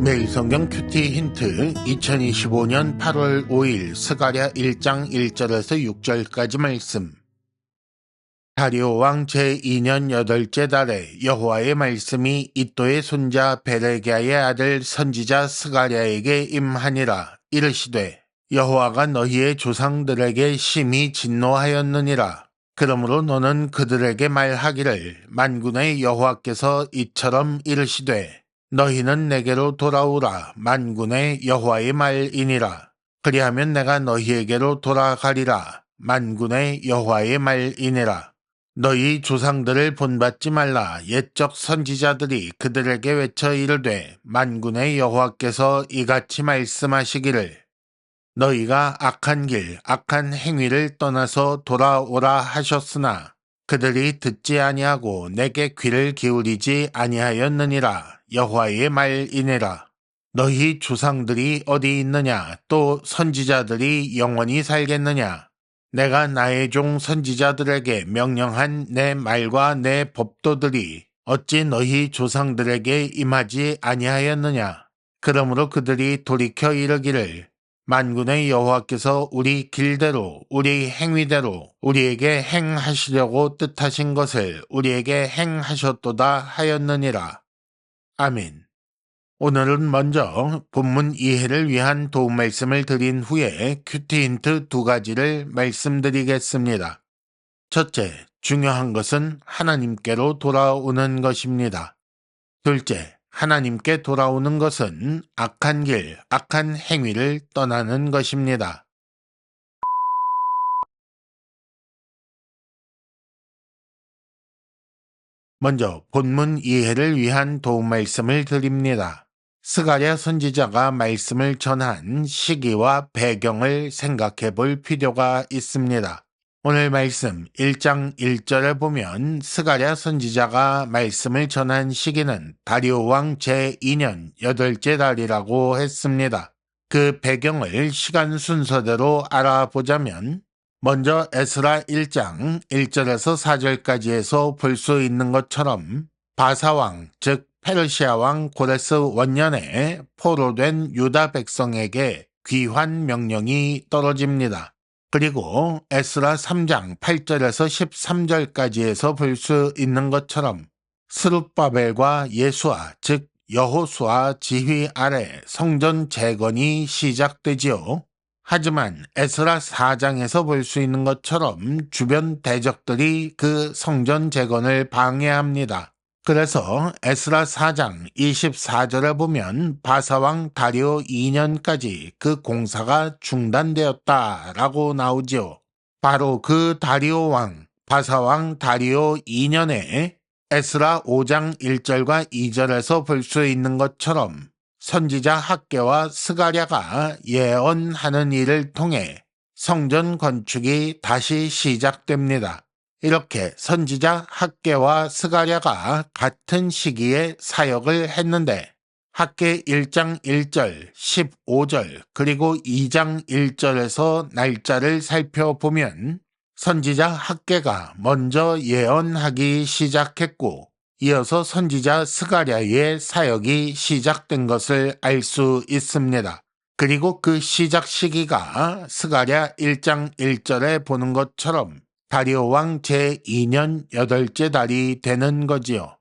매일 성경 큐티 힌트 2025년 8월 5일 스가랴 1장 1절에서 6절까지 말씀. 다리오 왕 제2년 8째 달에 여호와의 말씀이 이도의 손자 베레기야의 아들 선지자 스가랴에게 임하니라. 이르시되 여호와가 너희의 조상들에게 심히 진노하였느니라. 그러므로 너는 그들에게 말하기를 만군의 여호와께서 이처럼 이르시되 너희는 내게로 돌아오라. 만군의 여호와의 말이니라. 그리하면 내가 너희에게로 돌아가리라. 만군의 여호와의 말이니라. 너희 조상들을 본받지 말라. 옛적 선지자들이 그들에게 외쳐 이르되 만군의 여호와께서 이같이 말씀하시기를 너희가 악한 길, 악한 행위를 떠나서 돌아오라 하셨으나 그들이 듣지 아니하고 내게 귀를 기울이지 아니하였느니라. 여호와의 말이니라. 너희 조상들이 어디 있느냐? 또 선지자들이 영원히 살겠느냐? 내가 나의 종 선지자들에게 명령한 내 말과 내 법도들이 어찌 너희 조상들에게 임하지 아니하였느냐? 그러므로 그들이 돌이켜 이르기를 만군의 여호와께서 우리 길대로 우리 행위대로 우리에게 행하시려고 뜻하신 것을 우리에게 행하셨도다 하였느니라. 아멘. 오늘은 먼저 본문 이해를 위한 도움 말씀을 드린 후에 큐티 힌트 2가지를 말씀드리겠습니다. 첫째, 중요한 것은 하나님께로 돌아오는 것입니다. 둘째, 하나님께 돌아오는 것은 악한 길, 악한 행위를 떠나는 것입니다. 먼저 본문 이해를 위한 도움 말씀을 드립니다. 스가랴 선지자가 말씀을 전한 시기와 배경을 생각해 볼 필요가 있습니다. 오늘 말씀 1장 1절에 보면 스가랴 선지자가 말씀을 전한 시기는 다리오 왕 제2년 8째 달이라고 했습니다. 그 배경을 시간 순서대로 알아보자면 먼저 에스라 1장 1절에서 4절까지에서 볼 수 있는 것처럼 바사왕 즉 페르시아 왕 고레스 원년에 포로된 유다 백성에게 귀환 명령이 떨어집니다. 그리고 에스라 3장 8절에서 13절까지에서 볼 수 있는 것처럼 스룹바벨과 예수아 즉 여호수아 지휘 아래 성전 재건이 시작되지요. 하지만 에스라 4장에서 볼 수 있는 것처럼 주변 대적들이 그 성전 재건을 방해합니다. 그래서 에스라 4장 24절에 보면 바사왕 다리오 2년까지 그 공사가 중단되었다라고 나오지요. 바로 그 다리오 왕, 바사왕 다리오 2년에 에스라 5장 1절과 2절에서 볼 수 있는 것처럼 선지자 학개와 스가랴가 예언하는 일을 통해 성전 건축이 다시 시작됩니다. 이렇게 선지자 학개와 스가랴가 같은 시기에 사역을 했는데 학개 1장 1절, 15절, 그리고 2장 1절에서 날짜를 살펴보면 선지자 학개가 먼저 예언하기 시작했고 이어서 선지자 스가랴의 사역이 시작된 것을 알 수 있습니다. 그리고 그 시작 시기가 스가랴 1장 1절에 보는 것처럼 다리오 왕 제2년 8째 달이 되는 거지요.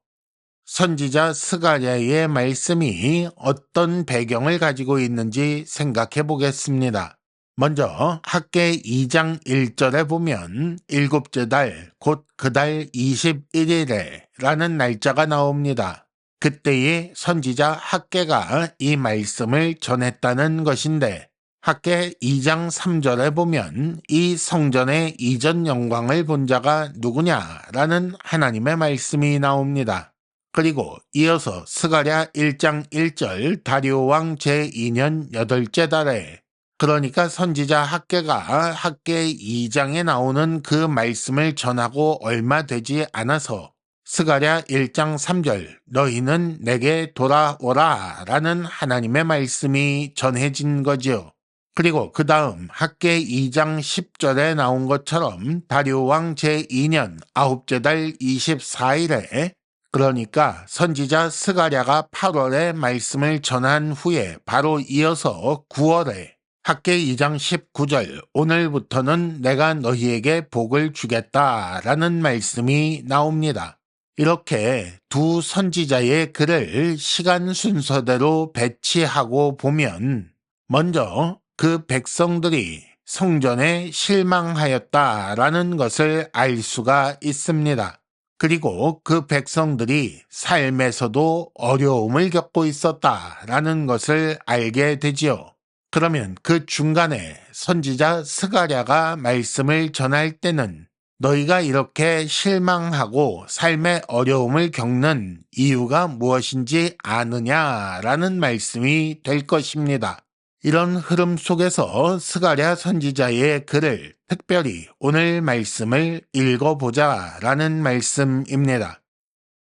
선지자 스가랴의 말씀이 어떤 배경을 가지고 있는지 생각해 보겠습니다. 먼저 학개 2장 1절에 보면 7째 달, 곧 그 달 21일에 라는 날짜가 나옵니다. 그때의 선지자 학개가 이 말씀을 전했다는 것인데 학개 2장 3절에 보면 이 성전의 이전 영광을 본 자가 누구냐라는 하나님의 말씀이 나옵니다. 그리고 이어서 스가랴 1장 1절 다리오 왕 제2년 8째 달에 그러니까 선지자 학개가 학개 2장에 나오는 그 말씀을 전하고 얼마 되지 않아서 스가랴 1장 3절 너희는 내게 돌아오라 라는 하나님의 말씀이 전해진 거지요. 그리고 그 다음 학개 2장 10절에 나온 것처럼 다리오 왕 제2년 9째 달 24일에 그러니까 선지자 스가랴가 8월에 말씀을 전한 후에 바로 이어서 9월에 학개 2장 19절 오늘부터는 내가 너희에게 복을 주겠다라는 말씀이 나옵니다. 이렇게 두 선지자의 글을 시간 순서대로 배치하고 보면 먼저 그 백성들이 성전에 실망하였다라는 것을 알 수가 있습니다. 그리고 그 백성들이 삶에서도 어려움을 겪고 있었다라는 것을 알게 되지요. 그러면 그 중간에 선지자 스가랴가 말씀을 전할 때는 너희가 이렇게 실망하고 삶의 어려움을 겪는 이유가 무엇인지 아느냐라는 말씀이 될 것입니다. 이런 흐름 속에서 스가랴 선지자의 글을 특별히 오늘 말씀을 읽어보자라는 말씀입니다.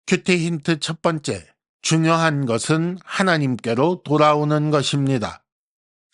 큐티 힌트 첫 번째, 중요한 것은 하나님께로 돌아오는 것입니다.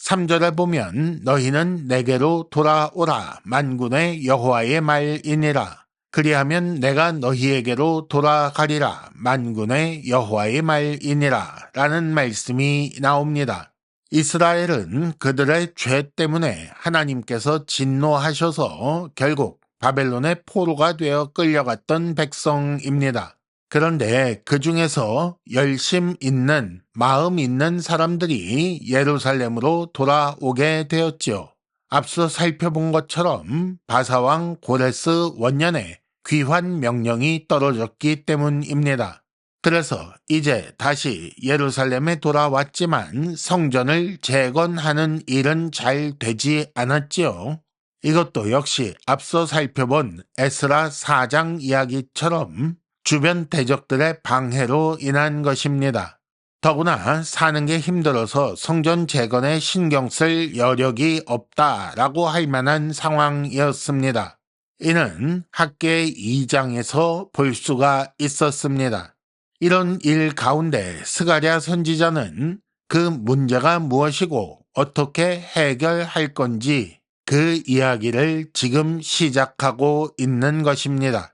3절에 보면 너희는 내게로 돌아오라 만군의 여호와의 말이니라. 그리하면 내가 너희에게로 돌아가리라 만군의 여호와의 말이니라 라는 말씀이 나옵니다. 이스라엘은 그들의 죄 때문에 하나님께서 진노하셔서 결국 바벨론의 포로가 되어 끌려갔던 백성입니다. 그런데 그 중에서 열심 있는, 마음 있는 사람들이 예루살렘으로 돌아오게 되었지요. 앞서 살펴본 것처럼 바사왕 고레스 원년에 귀환 명령이 떨어졌기 때문입니다. 그래서 이제 다시 예루살렘에 돌아왔지만 성전을 재건하는 일은 잘 되지 않았지요. 이것도 역시 앞서 살펴본 에스라 4장 이야기처럼 주변 대적들의 방해로 인한 것입니다. 더구나 사는 게 힘들어서 성전 재건에 신경 쓸 여력이 없다라고 할 만한 상황이었습니다. 이는 학개 2장에서 볼 수가 있었습니다. 이런 일 가운데 스가랴 선지자는 그 문제가 무엇이고 어떻게 해결할 건지 그 이야기를 지금 시작하고 있는 것입니다.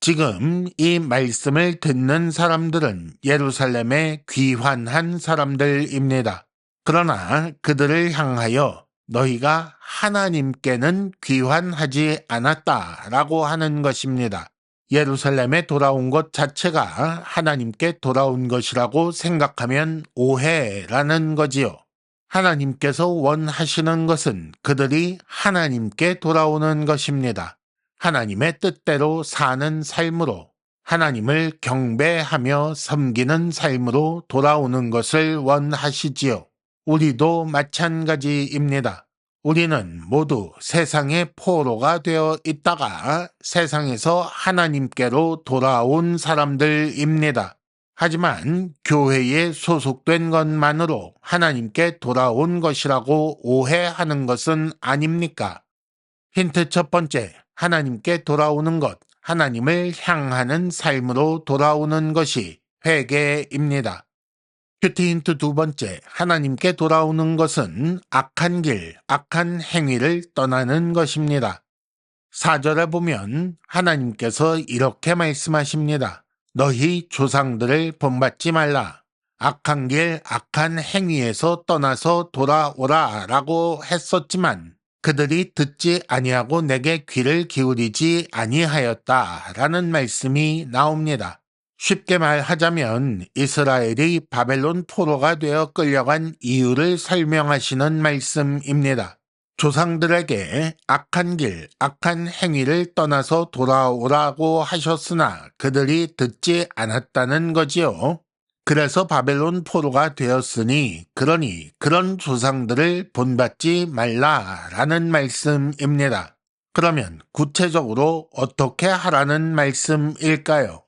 지금 이 말씀을 듣는 사람들은 예루살렘에 귀환한 사람들입니다. 그러나 그들을 향하여 너희가 하나님께는 귀환하지 않았다라고 하는 것입니다. 예루살렘에 돌아온 것 자체가 하나님께 돌아온 것이라고 생각하면 오해라는 거지요. 하나님께서 원하시는 것은 그들이 하나님께 돌아오는 것입니다. 하나님의 뜻대로 사는 삶으로 하나님을 경배하며 섬기는 삶으로 돌아오는 것을 원하시지요. 우리도 마찬가지입니다. 우리는 모두 세상의 포로가 되어 있다가 세상에서 하나님께로 돌아온 사람들입니다. 하지만 교회에 소속된 것만으로 하나님께 돌아온 것이라고 오해하는 것은 아닙니까? 힌트 첫 번째, 하나님께 돌아오는 것, 하나님을 향하는 삶으로 돌아오는 것이 회개입니다. 큐티 힌트 두 번째, 하나님께 돌아오는 것은 악한 길, 악한 행위를 떠나는 것입니다. 4절에 보면 하나님께서 이렇게 말씀하십니다. 너희 조상들을 본받지 말라. 악한 길, 악한 행위에서 떠나서 돌아오라 라고 했었지만 그들이 듣지 아니하고 내게 귀를 기울이지 아니하였다 라는 말씀이 나옵니다. 쉽게 말하자면 이스라엘이 바벨론 포로가 되어 끌려간 이유를 설명하시는 말씀입니다. 조상들에게 악한 길, 악한 행위를 떠나서 돌아오라고 하셨으나 그들이 듣지 않았다는 거지요. 그래서 바벨론 포로가 되었으니 그러니 그런 조상들을 본받지 말라라는 말씀입니다. 그러면 구체적으로 어떻게 하라는 말씀일까요?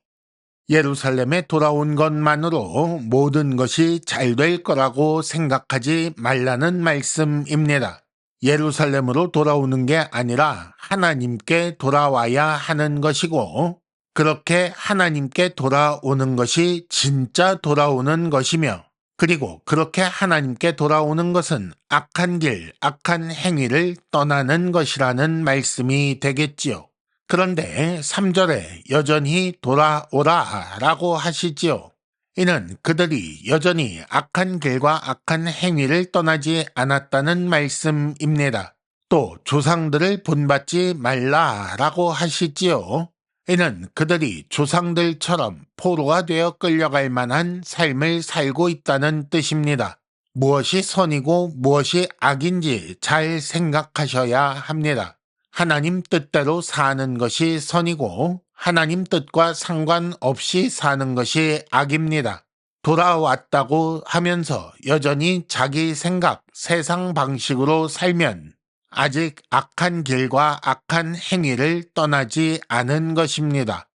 예루살렘에 돌아온 것만으로 모든 것이 잘 될 거라고 생각하지 말라는 말씀입니다. 예루살렘으로 돌아오는 게 아니라 하나님께 돌아와야 하는 것이고 그렇게 하나님께 돌아오는 것이 진짜 돌아오는 것이며 그리고 그렇게 하나님께 돌아오는 것은 악한 길, 악한 행위를 떠나는 것이라는 말씀이 되겠지요. 그런데 3절에 여전히 돌아오라 라고 하시지요. 이는 그들이 여전히 악한 길과 악한 행위를 떠나지 않았다는 말씀입니다. 또 조상들을 본받지 말라라고 하시지요. 이는 그들이 조상들처럼 포로가 되어 끌려갈 만한 삶을 살고 있다는 뜻입니다. 무엇이 선이고 무엇이 악인지 잘 생각하셔야 합니다. 하나님 뜻대로 사는 것이 선이고 하나님 뜻과 상관없이 사는 것이 악입니다. 돌아왔다고 하면서 여전히 자기 생각, 세상 방식으로 살면 아직 악한 길과 악한 행위를 떠나지 않은 것입니다.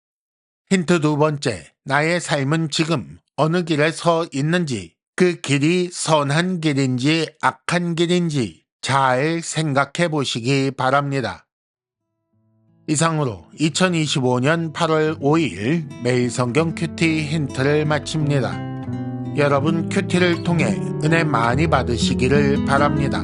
힌트 두 번째, 나의 삶은 지금 어느 길에 서 있는지, 그 길이 선한 길인지 악한 길인지 잘 생각해 보시기 바랍니다. 이상으로 2025년 8월 5일 매일 성경 큐티 힌트를 마칩니다. 여러분 큐티를 통해 은혜 많이 받으시기를 바랍니다.